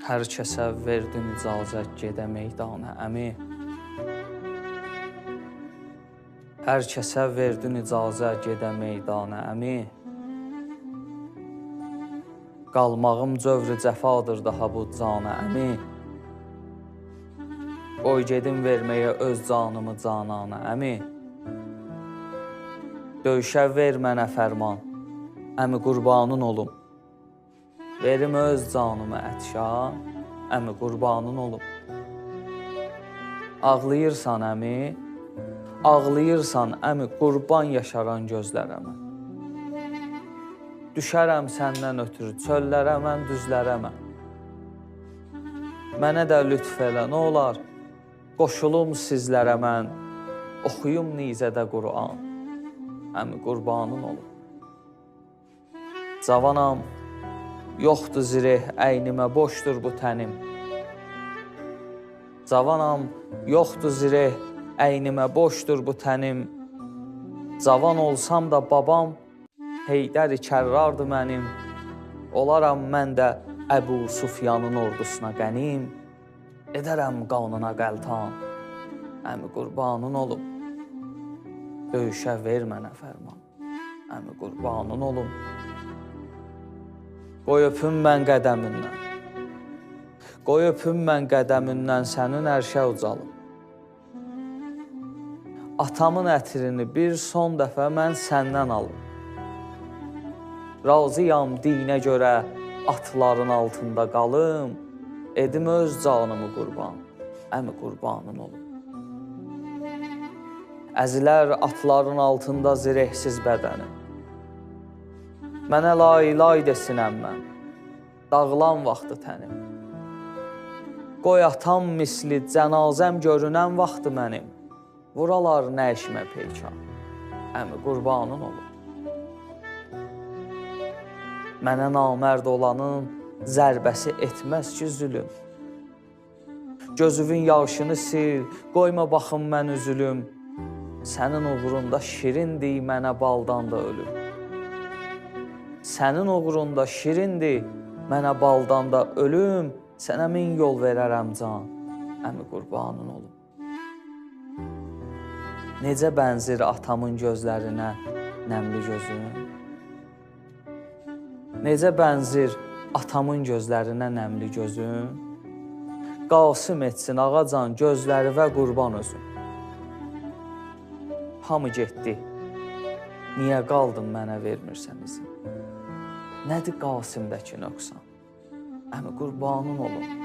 Hər kəsə verdin icazət gedə meydana əmi. Hər kəsə verdin icazət gedə meydana əmi. Qalmağım cövrü cəfadır daha bu cana əmi. Qoy gedim verməyə öz canımı canana əmi. Döyüşə ver mənə fərman, əmi qurbanın olum. Verim öz canımı ətşan, əmi qurbanın olum. Ağlayırsan əmi, ağlayırsan əmi qurban yaşaran gözlərəmə. Düşərəm səndən ötürü çöllərə mən, düzlərə mən. Mənə də lütf elə nə olar, qoşulum sizlərə mən, oxuyum nizədə Qur'an, əmi qurbanın olum. Cavanam, yoxdur zireh əynimə, boşdur bu tənim. Cavanam, yoxdur zireh əynimə, boşdur bu tənim. Cavan olsam da babam Heydər-i Kərrardı mənim. Olaram mən də Əbu Sufyanın ordusuna qənim. Edərəm qanına qəltan, əmi qurbanın olum. Döyüşə ver mənə fərman, əmi qurbanın olum. Qoy öpüm mən qədəmindən, qoy öpüm mən qədəmindən sənin ərşə ucalım. Atamın ətrini bir son dəfə mən səndən alım. Razıyam dinə görə atların altında qalım. Edim öz canımı qurban, əmi qurbanın olum. Əzilər atların altında zirehsiz bədənim. Mənə lay desinəm mən, dağılan vaxtı tənim. Qoy atam misli cənazəm görünən vaxtı mənim. Vuralar nə işmə peykan, əmi qurbanın olum. Mənə namərd olanın zərbəsi etməz ki zülüm. Gözümün yaşını sil, qoyma baxım mən üzülüm. Sənin uğrunda şirindir mənə baldan da ölüm. Sənin uğrunda şirindir mənə baldan da ölüm. Sənə min yol verərəm can, əmi qurbanın olum. Necə bənzir atamın gözlərinə nəmli gözüm? Necə bənzir atamın gözlərinə nəmli gözüm? Qasım etsin ağacan gözləri və qurban özüm. Hamı getdi, niyə qaldın mənə vermirsən izin? Nədir Qasımdəki nöqsan, əmi qurbanın olum.